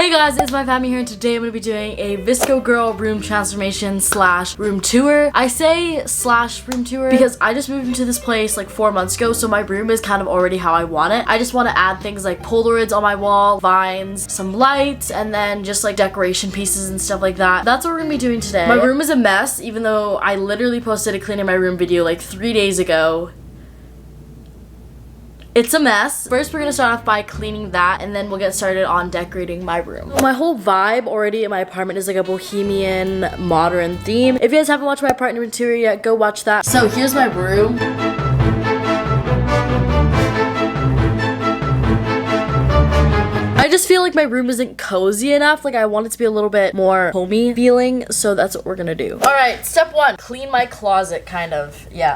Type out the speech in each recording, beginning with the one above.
Hey guys, it's my family here, and today I'm going to be doing a VSCO Girl room transformation slash room tour. I say slash room tour because I just moved into this place like 4 months ago, so my room is kind of already how I want it. I just want to add things like Polaroids on my wall, vines, some lights, and then just like decoration pieces and stuff like that. That's what we're going to be doing today. My room is a mess, even though I literally posted a cleaning my room video like 3 days ago. It's a mess. First, we're gonna start off by cleaning that, and then we'll get started on decorating my room. My whole vibe already in my apartment is like a bohemian modern theme. If you guys haven't watched my apartment tour yet, go watch that. So here's my room. I just feel like my room isn't cozy enough. Like I want it to be a little bit more homey feeling, so that's what we're gonna do. All right, step one, clean my closet, kind of, yeah.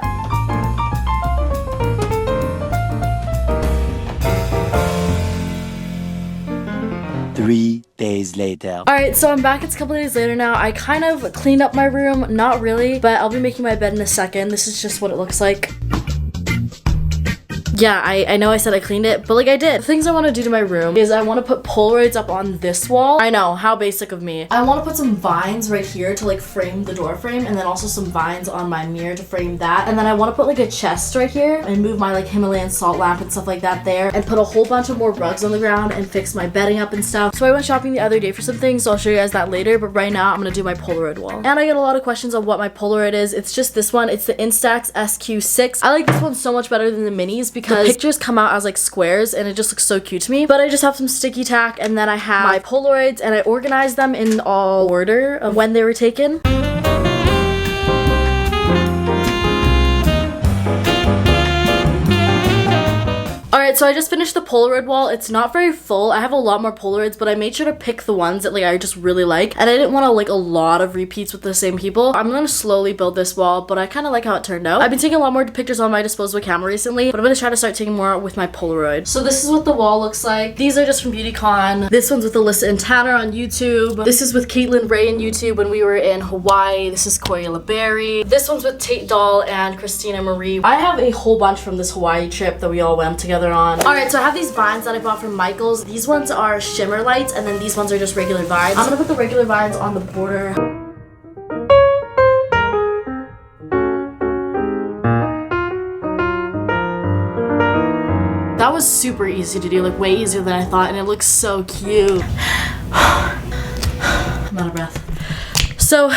3 days later. Alright, so I'm back. It's a couple days later now. I kind of cleaned up my room. Not really, but I'll be making my bed in a second. This is just what it looks like. Yeah, I know I said I cleaned it, but like I did. The things I want to do to my room is I want to put Polaroids up on this wall. I know, how basic of me. I want to put some vines right here to like frame the door frame, and then also some vines on my mirror to frame that. And then I want to put like a chest right here and move my like Himalayan salt lamp and stuff like that there, and put a whole bunch of more rugs on the ground and fix my bedding up and stuff. So I went shopping the other day for some things, so I'll show you guys that later, but right now I'm gonna do my Polaroid wall. And I get a lot of questions on what my Polaroid is. It's just this one. It's the Instax SQ6. I like this one so much better than the minis because the pictures come out as like squares and it just looks so cute to me. But I just have some sticky tack, and then I have my Polaroids, and I organized them in all order of when they were taken. Alright, so I just finished the Polaroid wall. It's not very full. I have a lot more Polaroids, but I made sure to pick the ones that like I just really like, and I didn't want to like a lot of repeats with the same people. I'm gonna slowly build this wall, but I kind of like how it turned out. I've been taking a lot more pictures on my disposable camera recently, but I'm gonna try to start taking more with my Polaroid. So this is what the wall looks like. These are just from BeautyCon. This one's with Alyssa and Tanner on YouTube. This is with Caitlin Ray on YouTube when we were in Hawaii. This is Koyla Berry. This one's with Tate Doll and Christina Marie. I have a whole bunch from this Hawaii trip that we all went together on. Alright, so I have these vines that I bought from Michaels. These ones are shimmer lights, and then these ones are just regular vines. I'm gonna put the regular vines on the border. That was super easy to do, like way easier than I thought, and it looks so cute. I'm out of breath. So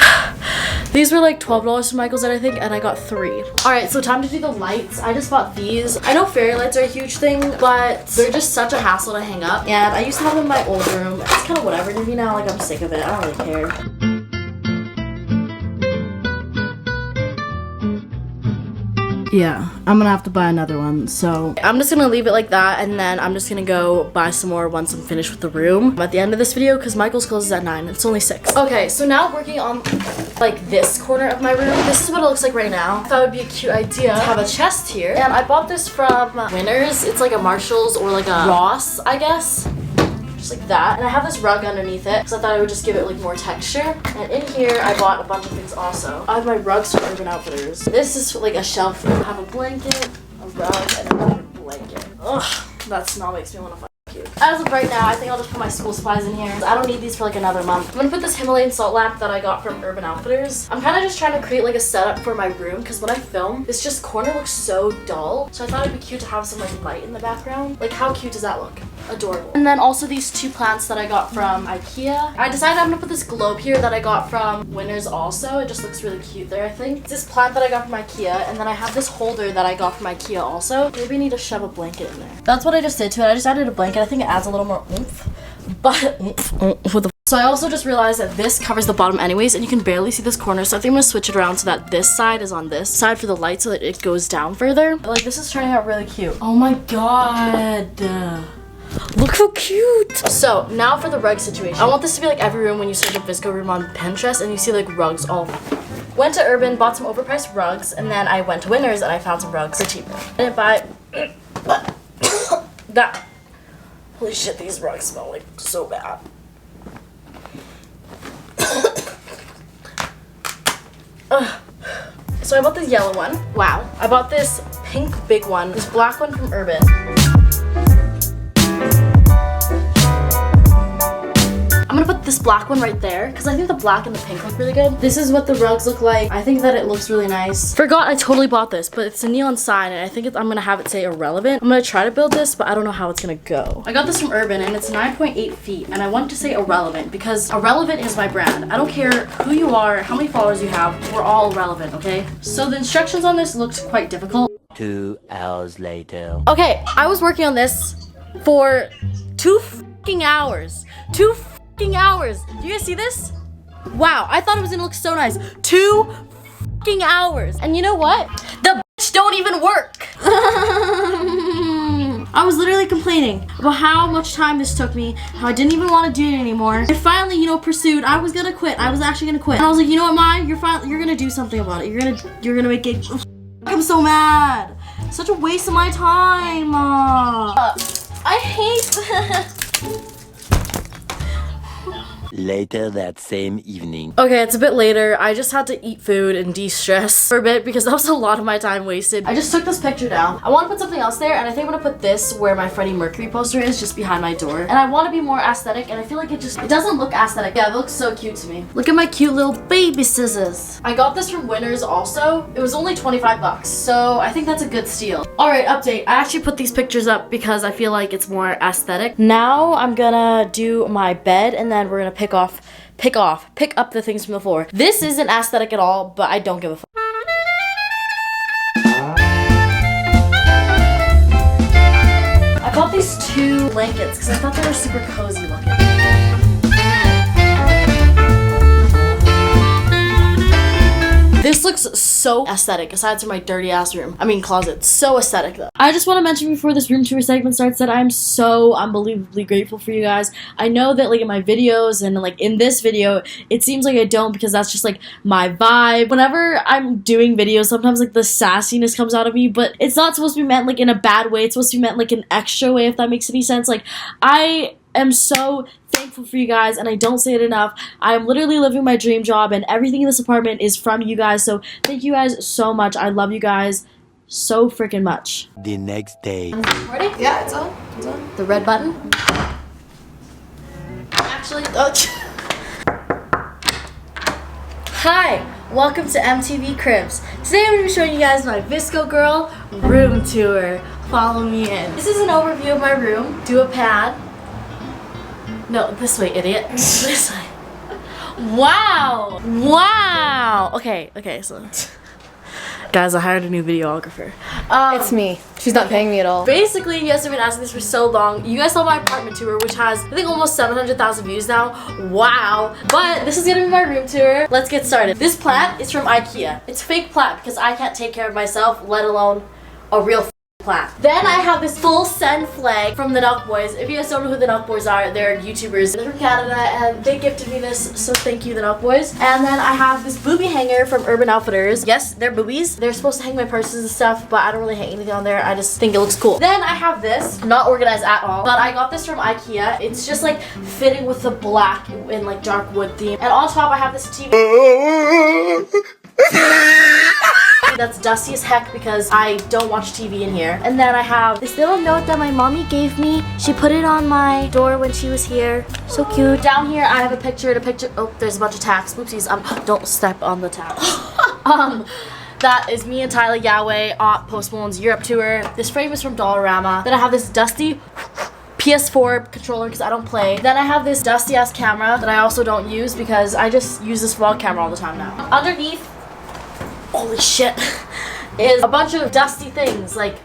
these were like $12 from Michaels, I think, and I got 3. Alright, so time to do the lights. I just bought these. I know fairy lights are a huge thing, but they're just such a hassle to hang up. And I used to have them in my old room. It's kind of whatever to me now. Like, I'm sick of it. I don't really care. Yeah, I'm gonna have to buy another one, so I'm just gonna leave it like that, and then I'm just gonna go buy some more once I'm finished with the room at the end of this video, because Michael's closes at 9. It's only 6. Okay, so now working on like this corner of my room. This is what it looks like right now. I thought it would be a cute idea to have a chest here, and I bought this from Winners. It's like a Marshalls or like a Ross, I guess. Just like that, and I have this rug underneath it because I thought it would just give it like more texture. And in here I bought a bunch of things also. I have my rugs from Urban Outfitters. This is like a shelf. I have a blanket, a rug, and another blanket. Ugh, that smell makes me want to puke. As of right now, I think I'll just put my school supplies in here. I don't need these for like another month. I'm gonna put this Himalayan salt lamp that I got from Urban Outfitters. I'm kind of just trying to create like a setup for my room, because when I film, this just corner looks so dull. So I thought it'd be cute to have some like light in the background. Like, how cute does that look? Adorable. And then also these 2 plants that I got from IKEA. I decided I'm gonna put this globe here that I got from Winners also. It just looks really cute there, I think. It's this plant that I got from IKEA, and then I have this holder that I got from IKEA also. Maybe I need to shove a blanket in there. That's what I just did to it. I just added a blanket. I think it adds a little more oomph. But so I also just realized that this covers the bottom anyways, and you can barely see this corner, so I think I'm gonna switch it around so that this side is on this side for the light so that it goes down further. But, like, this is turning out really cute. Oh my god. Look how cute! So, now for the rug situation. I want this to be like every room when you search a VSCO room on Pinterest and you see like rugs all. Went to Urban, bought some overpriced rugs, and then I went to Winners and I found some rugs for cheaper. I didn't buy that. Holy shit, these rugs smell like so bad. So I bought this yellow one. Wow. I bought this pink big one, this black one from Urban. I'm gonna put this black one right there because I think the black and the pink look really good. This is what the rugs look like. I think that it looks really nice. Forgot I totally bought this, but it's a neon sign and I think I'm gonna have it say irrelevant. I'm gonna try to build this, but I don't know how it's gonna go. I got this from Urban and it's 9.8 feet and I want to say irrelevant because irrelevant is my brand. I don't care who you are, how many followers you have, we're all relevant, okay? So the instructions on this looks quite difficult. 2 hours later. Okay, I was working on this for 2 fucking hours. 2 fucking hours. Do you guys see this? Wow, I thought it was gonna look so nice. 2 fucking hours. And you know what? The bitch don't even work. I was literally complaining about how much time this took me, how I didn't even want to do it anymore. I finally, you know, pursued. I was gonna quit. I was actually gonna quit. And I was like, you know what, Mai? You're gonna do something about it. You're gonna make it. I'm so mad. Such a waste of my time. I hate this. Later that same evening. Okay, it's a bit later. I just had to eat food and de-stress for a bit because that was a lot of my time wasted. I just took this picture down. I want to put something else there and I think I'm gonna put this where my Freddie Mercury poster is, just behind my door. And I want to be more aesthetic and I feel like it doesn't look aesthetic. Yeah, it looks so cute to me. Look at my cute little baby scissors. I got this from Winners also. It was only 25 bucks, so I think that's a good steal. All right, update. I actually put these pictures up because I feel like it's more aesthetic. Now I'm gonna do my bed and then we're gonna pick up the things from the floor. This isn't aesthetic at all, but I don't give a fuck. I bought these 2 blankets because I thought they were super cozy looking. This looks so aesthetic, aside from my dirty ass room. I mean closet. So aesthetic though. I just want to mention before this room tour segment starts that I'm so unbelievably grateful for you guys. I know that like in my videos and like in this video, it seems like I don't because that's just like my vibe. Whenever I'm doing videos, sometimes like the sassiness comes out of me, but it's not supposed to be meant like in a bad way. It's supposed to be meant like an extra way, if that makes any sense. Like I am so thankful for you guys and I don't say it enough. I am literally living my dream job and everything in this apartment is from you guys, so thank you guys so much. I love you guys so freaking much. The next day. Ready? Yeah, it's on. It's on. The red button. Actually, Hi, welcome to MTV Cribs. Today I'm going to be showing you guys my VSCO Girl room tour. Follow me in. This is an overview of my room. Do a pad. No, this way, idiot. This way. Wow! Wow! Okay, so guys, I hired a new videographer. It's me. She's not paying me at all. Basically, you guys have been asking this for so long. You guys saw my apartment tour, which has, I think, almost 700,000 views now. Wow. But this is gonna be my room tour. Let's get started. This plant is from IKEA. It's fake plant because I can't take care of myself, let alone a real plant. Then I have this full send flag from the Nelk Boys. If you guys don't know who the Nelk Boys are, they're YouTubers. They're from Canada and they gifted me this, so thank you, the Nelk Boys. And then I have this booby hanger from Urban Outfitters. Yes, they're boobies. They're supposed to hang my purses and stuff, but I don't really hang anything on there. I just think it looks cool. Then I have this, not organized at all, but I got this from IKEA. It's just like fitting with the black and like dark wood theme. And on top I have this TV. That's dusty as heck because I don't watch TV in here. And then I have this little note that my mommy gave me. She put it on my door when she was here. So cute. Down here I have a picture. Oh, there's a bunch of tacks. Whoopsies. Don't step on the tacks. That is me and Tyler Yahweh on Post Malone's Europe tour. This frame is from Dollarama. Then I have this dusty PS4 controller because I don't play. Then I have this dusty ass camera that I also don't use because I just use this vlog camera all the time now. Underneath, holy shit, is a bunch of dusty things. Like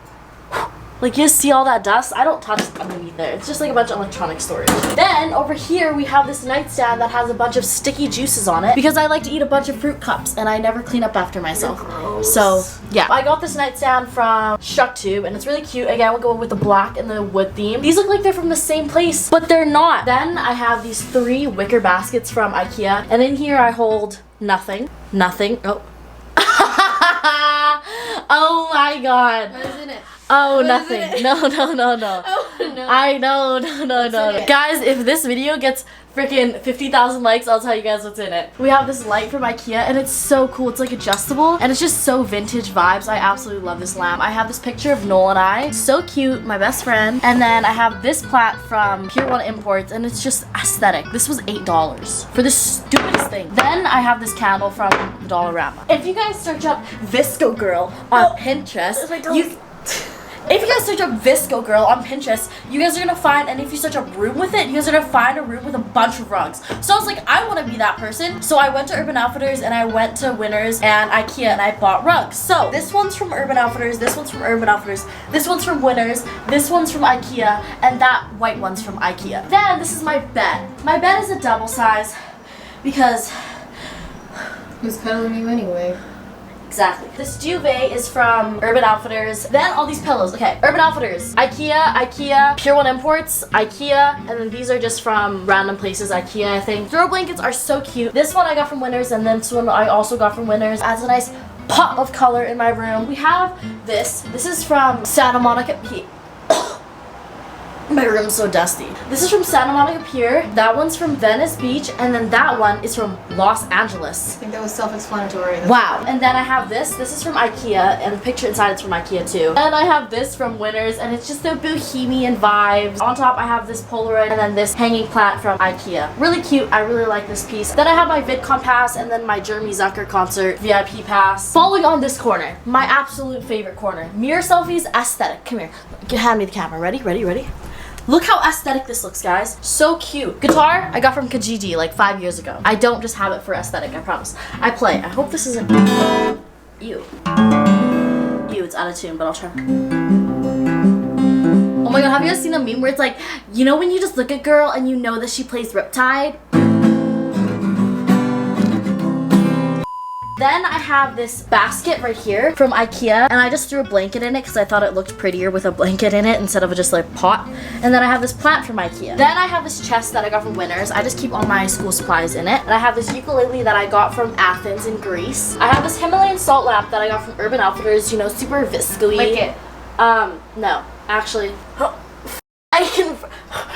you see all that dust? I don't touch underneath there. It's just like a bunch of electronic storage. Then over here we have this nightstand that has a bunch of sticky juices on it because I like to eat a bunch of fruit cups and I never clean up after myself. So yeah, I got this nightstand from ShuckTube and it's really cute. Again, we'll go with the black and the wood theme. These look like they're from the same place, but they're not. Then I have these 3 wicker baskets from IKEA and in here I hold nothing. Oh. Oh my god. What is in it? Oh, What nothing. No. Oh, no. I know, no. Guys, if this video gets freaking 50,000 likes, I'll tell you guys what's in it. We have this light from IKEA and it's so cool. It's like adjustable and it's just so vintage vibes. I absolutely love this lamp. I have this picture of Noel and I. So cute, my best friend. And then I have this plat from Pier 1 Imports and it's just aesthetic. This was $8 for this stupidest thing. Then I have this candle from Dollarama. If you guys search up Visco Girl on Pinterest, if you guys search up Visco Girl on Pinterest, you guys are gonna find, and if you search up room with it, you guys are gonna find a room with a bunch of rugs. So I was like, I wanna be that person. So I went to Urban Outfitters and I went to Winners and IKEA and I bought rugs. So this one's from Urban Outfitters, this one's from Urban Outfitters, this one's from Winners, this one's from IKEA, and that white one's from IKEA. Then this is my bed. My bed is a double size because Who's cuddling you anyway? exactly. This duvet is from Urban Outfitters. Then all these pillows. Okay, Urban Outfitters, IKEA, Pier 1 Imports, IKEA, and then these are just from random places, IKEA, I think. Throw blankets are so cute. This one I got from Winners, and then this one I also got from Winners. Adds a nice pop of color in my room. We have this. This is from Santa Monica Pier. My room's so dusty. This is from Santa Monica Pier. That one's from Venice Beach, and then that one is from Los Angeles. I think that was self-explanatory. Wow. And then I have this. This is from IKEA, and the picture inside is from IKEA too. And I have this from Winners, and it's just so bohemian vibes. On top, I have this Polaroid, and then this hanging plant from IKEA. Really cute. I really like this piece. Then I have my VidCon pass, and then my Jeremy Zucker concert VIP pass. Following on this corner, my absolute favorite corner. Mirror selfies, aesthetic. Come here. Hand me the camera. Ready? Ready? Ready? Look how aesthetic this looks, guys. So cute. Guitar, I got from Kijiji like 5 years ago. I don't just have it for aesthetic, I promise. I play. I hope this isn't... Ew. Ew, it's out of tune, but I'll try. Oh my god, have you guys seen the meme where it's like, you know when you just look at a girl and you know that she plays Riptide? Then I have this basket right here from IKEA, and I just threw a blanket in it because I thought it looked prettier with a blanket in it instead of just like pot. And then I have this plant from IKEA. Then I have this chest that I got from Winners. I just keep all my school supplies in it. And I have this ukulele that I got from Athens in Greece. I have this Himalayan salt lamp that I got from Urban Outfitters, you know, super visco-y. Lick it. No, actually. I can,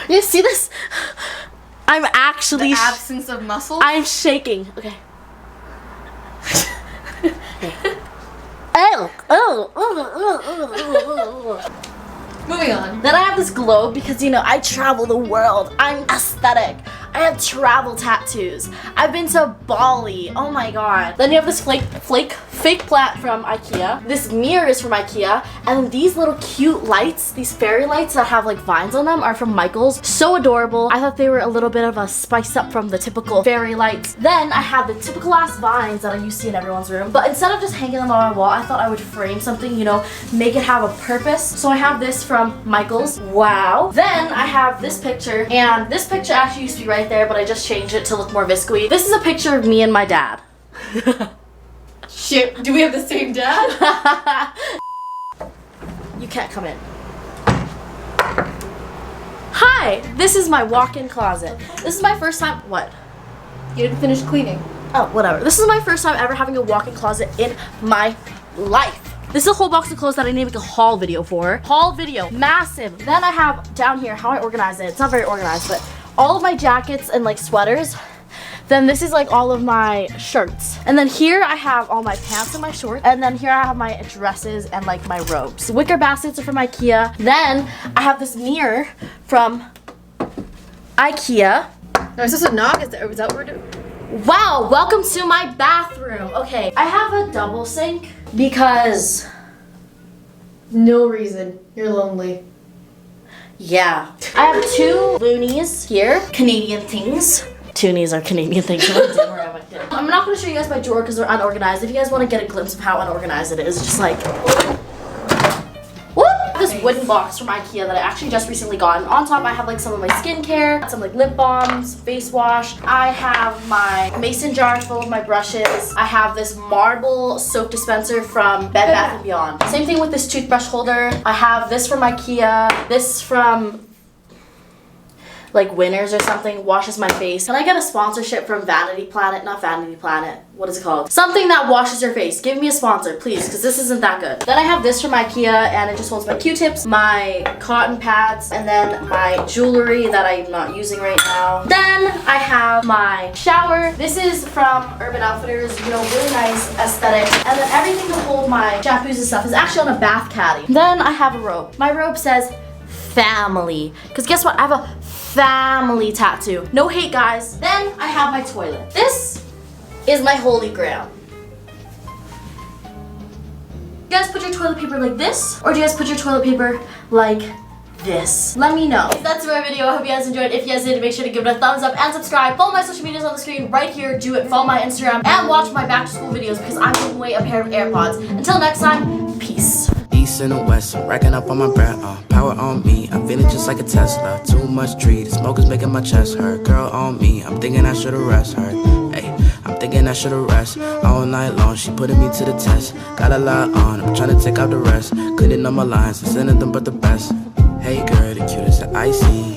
you see this? I'm actually, The absence of muscle? I'm shaking. Okay. Oh. Moving on. Then I have this globe because, you know, I travel the world. I'm aesthetic. I have travel tattoos. I've been to Bali. Oh my god. Then you have this fake plant from IKEA. This mirror is from IKEA. And these little cute lights, these fairy lights that have like vines on them are from Michaels. So adorable. I thought they were a little bit of a spice up from the typical fairy lights. Then I have the typical ass vines that I used to see in everyone's room. But instead of just hanging them on my wall, I thought I would frame something, you know, make it have a purpose. So I have this from Michaels. Wow. Then I have this picture, and this picture actually used to be right there, but I just changed it to look more visco-y. This is a picture of me and my dad. Shit, do we have the same dad? You can't come in. Hi, this is my walk-in closet. This is my first time, what? You didn't finish cleaning. Oh, whatever. This is my first time ever having a walk-in closet in my life. This is a whole box of clothes that I need to make a haul video for. Haul video, massive. Then I have down here how I organize it. It's not very organized, but all of my jackets and like sweaters. Then this is like all of my shirts. And then here I have all my pants and my shorts. And then here I have my dresses and like my robes. Wicker baskets are from IKEA. Then I have this mirror from IKEA. No, is this a knock? Is that what we're doing? Wow, welcome to my bathroom. Okay, I have a double sink because No reason. You're lonely. yeah. I have two loonies here, Canadian things. Toonies are Canadian things. I'm not going to show you guys my drawer because they're unorganized. If you guys want to get a glimpse of how unorganized it is, just like... This wooden box from IKEA that I actually just recently got. And on top I have like some of my skincare, some like lip balms, face wash. I have my mason jar full of my brushes. I have this marble soap dispenser from Bed Bath & Beyond. Same thing with this toothbrush holder. I have this from IKEA, this from like Winners or something washes my face. Can I get a sponsorship from Vanity Planet? Not Vanity Planet. What is it called? Something that washes your face. Give me a sponsor, please, because this isn't that good. Then I have this from Ikea, and it just holds my Q-tips, my cotton pads, and then my jewelry that I'm not using right now. Then I have my shower. This is from Urban Outfitters, you know, really nice aesthetic. And then everything to hold my shampoos and stuff is actually on a bath caddy. Then I have a robe. My robe says family, because guess what? I have a family tattoo. No hate, guys. Then I have my toilet. This is my holy grail. You guys put your toilet paper like this, or do you guys put your toilet paper like this? Let me know. If that's my video, I hope you guys enjoyed. If you guys did, make sure to give it a thumbs up and subscribe. Follow my social medias on the screen right here. Do it. Follow my Instagram and watch my back to school videos because I'm giving away a pair of AirPods. Until next time, peace. East and the west, racking up on my breath, power on me, I'm feeling just like a Tesla. Too much tree, the smoke is making my chest hurt. Girl on me, I'm thinking I should've rest her. Hey, I'm thinking I should've rest. All night long, she putting me to the test. Got a lot on, I'm trying to take out the rest. Couldn't know my lines, I'm sending them but the best. Hey girl, the cutest that I see.